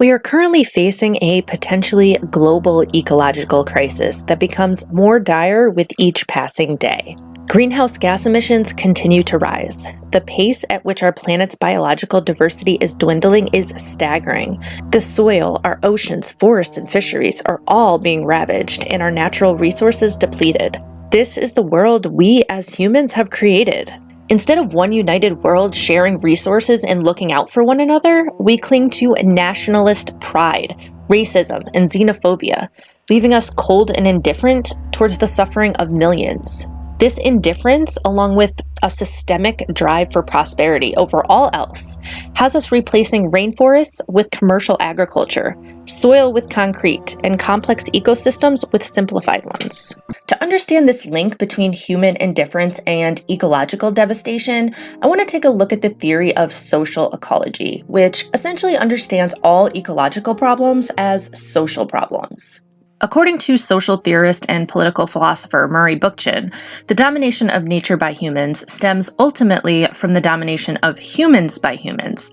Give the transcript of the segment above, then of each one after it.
We are currently facing a potentially global ecological crisis that becomes more dire with each passing day. Greenhouse gas emissions continue to rise. The pace at which our planet's biological diversity is dwindling is staggering. The soil, our oceans, forests, and fisheries are all being ravaged and our natural resources depleted. This is the world we as humans have created. Instead of one united world sharing resources and looking out for one another, we cling to nationalist pride, racism, and xenophobia, leaving us cold and indifferent towards the suffering of millions. This indifference, along with a systemic drive for prosperity over all else, has us replacing rainforests with commercial agriculture, soil with concrete, and complex ecosystems with simplified ones. To understand this link between human indifference and ecological devastation, I want to take a look at the theory of social ecology, which essentially understands all ecological problems as social problems. According to social theorist and political philosopher Murray Bookchin, the domination of nature by humans stems ultimately from the domination of humans by humans,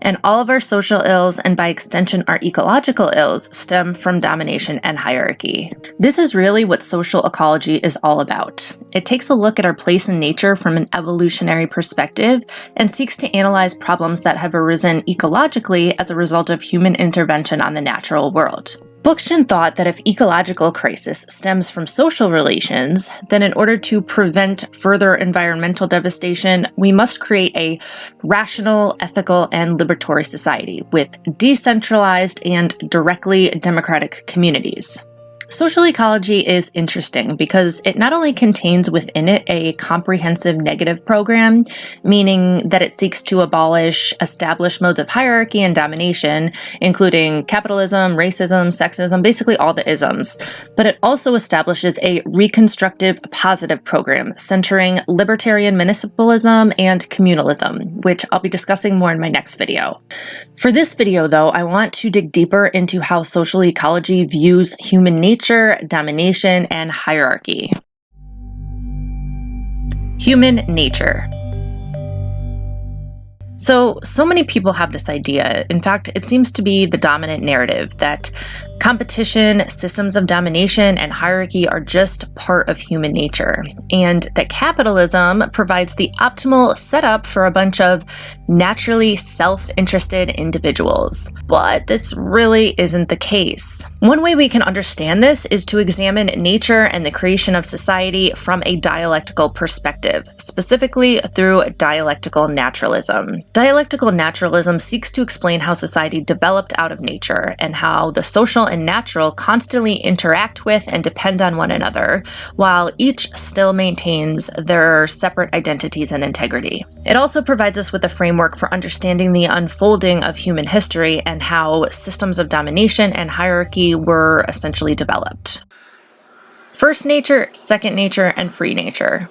and all of our social ills, and by extension our ecological ills, stem from domination and hierarchy. This is really what social ecology is all about. It takes a look at our place in nature from an evolutionary perspective and seeks to analyze problems that have arisen ecologically as a result of human intervention on the natural world. Bookchin thought that if ecological crisis stems from social relations, then in order to prevent further environmental devastation, we must create a rational, ethical, and liberatory society with decentralized and directly democratic communities. Social ecology is interesting because it not only contains within it a comprehensive negative program, meaning that it seeks to abolish established modes of hierarchy and domination, including capitalism, racism, sexism, basically all the isms, but it also establishes a reconstructive positive program centering libertarian municipalism and communalism, which I'll be discussing more in my next video. For this video, though, I want to dig deeper into how social ecology views human nature, domination, and hierarchy. Human nature. So many people have this idea. In fact, it seems to be the dominant narrative that competition, systems of domination, and hierarchy are just part of human nature, and that capitalism provides the optimal setup for a bunch of naturally self-interested individuals. But this really isn't the case. One way we can understand this is to examine nature and the creation of society from a dialectical perspective, specifically through dialectical naturalism. Dialectical naturalism seeks to explain how society developed out of nature and how the social and natural constantly interact with and depend on one another, while each still maintains their separate identities and integrity. It also provides us with a framework for understanding the unfolding of human history and how systems of domination and hierarchy were essentially developed. First nature, second nature, and free nature.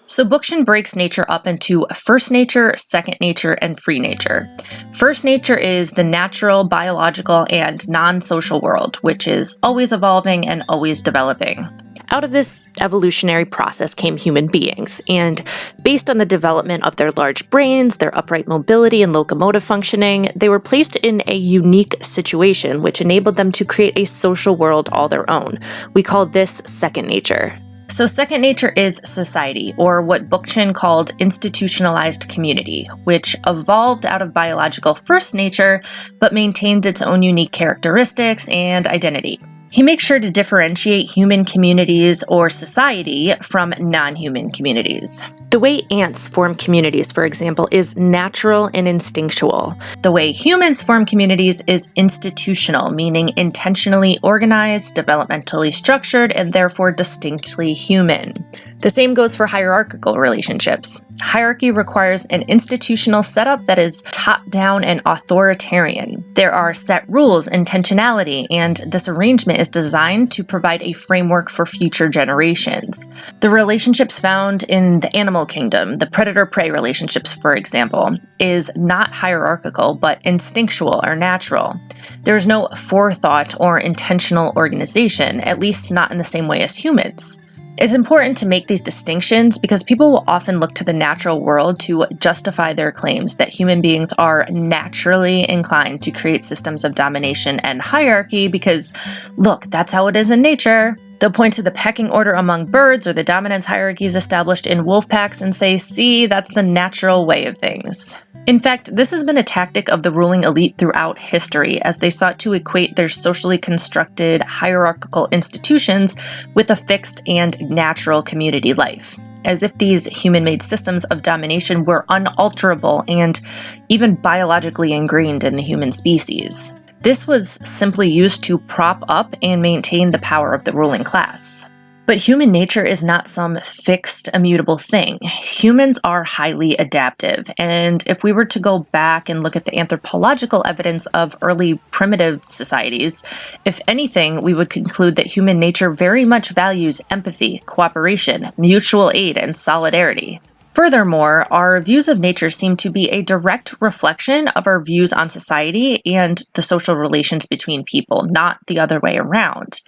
So Bookchin breaks nature up into first nature, second nature, and free nature. First nature is the natural, biological, and non-social world, which is always evolving and always developing. Out of this evolutionary process came human beings, and based on the development of their large brains, their upright mobility, and locomotive functioning, they were placed in a unique situation which enabled them to create a social world all their own. We call this second nature. So second nature is society, or what Bookchin called institutionalized community, which evolved out of biological first nature, but maintained its own unique characteristics and identity. He makes sure to differentiate human communities or society from non-human communities. The way ants form communities, for example, is natural and instinctual. The way humans form communities is institutional, meaning intentionally organized, developmentally structured, and therefore distinctly human. The same goes for hierarchical relationships. Hierarchy requires an institutional setup that is top-down and authoritarian. There are set rules, intentionality, and this arrangement is designed to provide a framework for future generations. The relationships found in the animal kingdom, the predator-prey relationships, for example, is not hierarchical but instinctual or natural. There's no forethought or intentional organization, at least not in the same way as humans. It's important to make these distinctions because people will often look to the natural world to justify their claims that human beings are naturally inclined to create systems of domination and hierarchy because, look, that's how it is in nature. They'll point to the pecking order among birds or the dominance hierarchies established in wolf packs and say, see, that's the natural way of things. In fact, this has been a tactic of the ruling elite throughout history as they sought to equate their socially constructed hierarchical institutions with a fixed and natural community life, as if these human-made systems of domination were unalterable and even biologically ingrained in the human species. This was simply used to prop up and maintain the power of the ruling class. But human nature is not some fixed, immutable thing. Humans are highly adaptive, and if we were to go back and look at the anthropological evidence of early primitive societies, if anything, we would conclude that human nature very much values empathy, cooperation, mutual aid, and solidarity. Furthermore, our views of nature seem to be a direct reflection of our views on society and the social relations between people, not the other way around.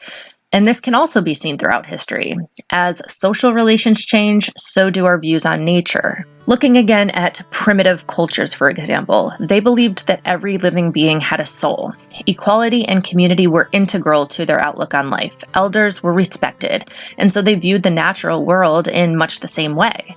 And this can also be seen throughout history. As social relations change, so do our views on nature. Looking again at primitive cultures, for example, they believed that every living being had a soul. Equality and community were integral to their outlook on life. Elders were respected, and so they viewed the natural world in much the same way.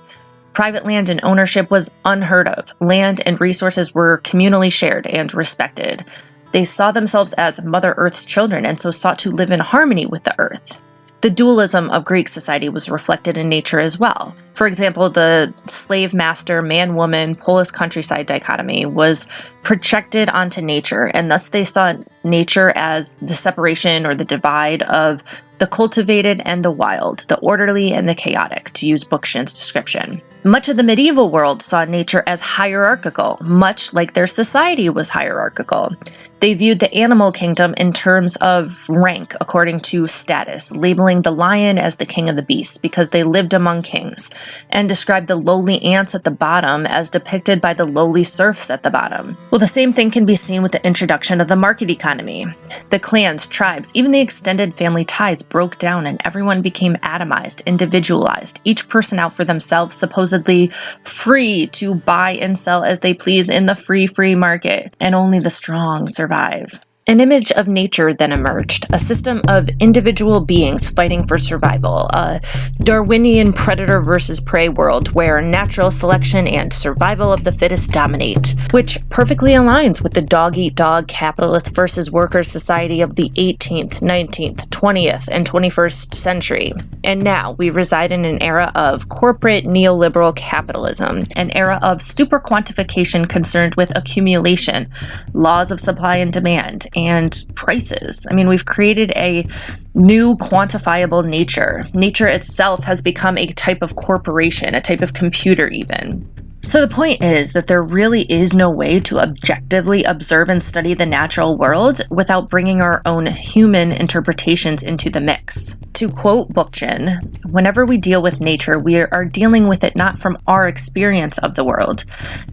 Private land and ownership was unheard of. Land and resources were communally shared and respected. They saw themselves as Mother Earth's children and so sought to live in harmony with the earth. The dualism of Greek society was reflected in nature as well. For example, the slave-master, man-woman, polis countryside dichotomy was projected onto nature, and thus they saw nature as the separation or the divide of the cultivated and the wild, the orderly and the chaotic, to use Bookchin's description. Much of the medieval world saw nature as hierarchical, much like their society was hierarchical. They viewed the animal kingdom in terms of rank according to status, labeling the lion as the king of the beasts because they lived among kings, and described the lowly ants at the bottom as depicted by the lowly serfs at the bottom. Well, the same thing can be seen with the introduction of the market economy. The clans, tribes, even the extended family ties broke down and everyone became atomized, individualized, each person out for themselves, supposedly free to buy and sell as they please in the free market, and only the strong survive. An image of nature then emerged, a system of individual beings fighting for survival, a Darwinian predator versus prey world where natural selection and survival of the fittest dominate, which perfectly aligns with the dog-eat-dog capitalist versus worker society of the 18th, 19th, 20th, and 21st century. And now we reside in an era of corporate neoliberal capitalism, an era of super quantification concerned with accumulation, laws of supply and demand, and prices. I mean, we've created a new quantifiable nature. Nature itself has become a type of corporation, a type of computer even. So the point is that there really is no way to objectively observe and study the natural world without bringing our own human interpretations into the mix. To quote Bookchin, whenever we deal with nature, we are dealing with it not from our experience of the world,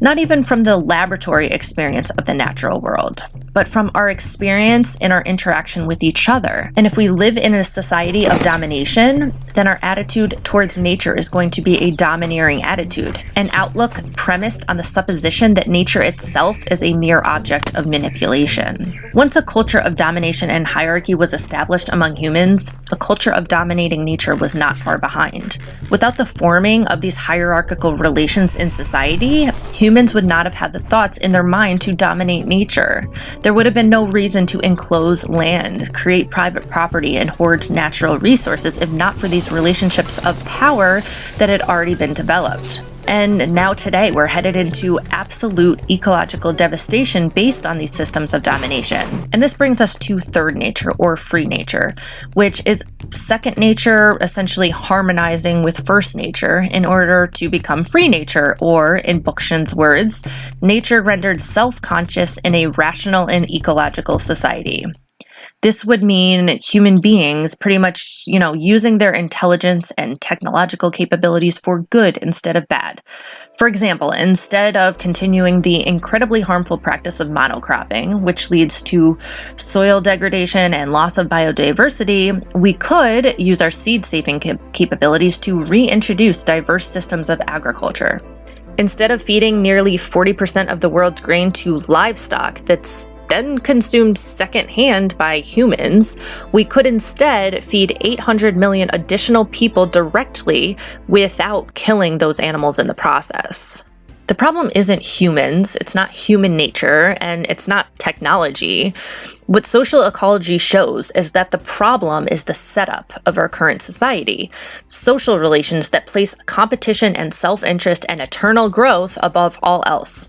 not even from the laboratory experience of the natural world, but from our experience in our interaction with each other. And if we live in a society of domination, then our attitude towards nature is going to be a domineering attitude, an outlook premised on the supposition that nature itself is a mere object of manipulation. Once a culture of domination and hierarchy was established among humans, a culture of dominating nature was not far behind. Without the forming of these hierarchical relations in society, humans would not have had the thoughts in their mind to dominate nature. There would have been no reason to enclose land, create private property, and hoard natural resources if not for these relationships of power that had already been developed. And now today, we're headed into absolute ecological devastation based on these systems of domination. And this brings us to third nature, or free nature, which is second nature essentially harmonizing with first nature in order to become free nature, or in Bookchin's words, nature rendered self-conscious in a rational and ecological society. This would mean human beings pretty much, using their intelligence and technological capabilities for good instead of bad. For example, instead of continuing the incredibly harmful practice of monocropping, which leads to soil degradation and loss of biodiversity, we could use our seed-saving capabilities to reintroduce diverse systems of agriculture. Instead of feeding nearly 40% of the world's grain to livestock that's then consumed secondhand by humans, we could instead feed 800 million additional people directly without killing those animals in the process. The problem isn't humans, it's not human nature, and it's not technology. What social ecology shows is that the problem is the setup of our current society. Social relations that place competition and self-interest and eternal growth above all else.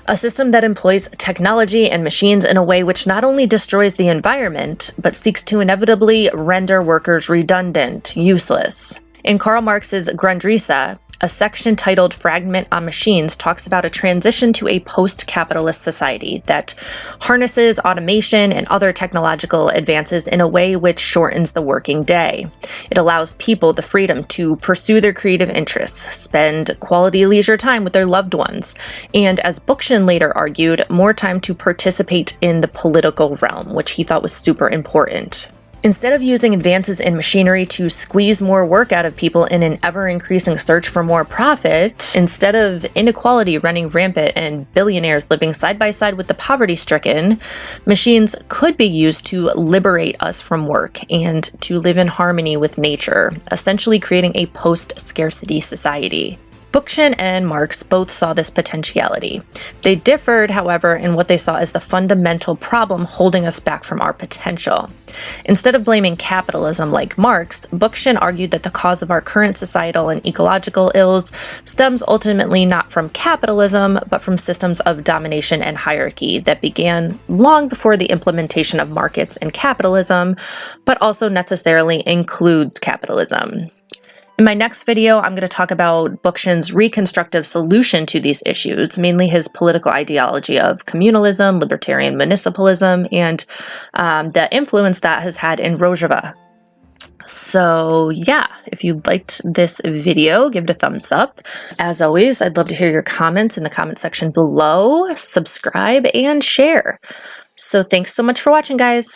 A system that employs technology and machines in a way which not only destroys the environment, but seeks to inevitably render workers redundant, useless. In Karl Marx's Grundrisse, a section titled Fragment on Machines talks about a transition to a post-capitalist society that harnesses automation and other technological advances in a way which shortens the working day. It allows people the freedom to pursue their creative interests, spend quality leisure time with their loved ones, and as Bookchin later argued, more time to participate in the political realm, which he thought was super important. Instead of using advances in machinery to squeeze more work out of people in an ever-increasing search for more profit, instead of inequality running rampant and billionaires living side by side with the poverty-stricken, machines could be used to liberate us from work and to live in harmony with nature, essentially creating a post-scarcity society. Bookchin and Marx both saw this potentiality. They differed, however, in what they saw as the fundamental problem holding us back from our potential. Instead of blaming capitalism like Marx, Bookchin argued that the cause of our current societal and ecological ills stems ultimately not from capitalism, but from systems of domination and hierarchy that began long before the implementation of markets and capitalism, but also necessarily includes capitalism. In my next video, I'm going to talk about Bookchin's reconstructive solution to these issues, mainly his political ideology of communalism, libertarian municipalism, and the influence that has had in Rojava. So yeah, if you liked this video, give it a thumbs up. As always, I'd love to hear your comments in the comment section below. Subscribe and share. So thanks so much for watching, guys.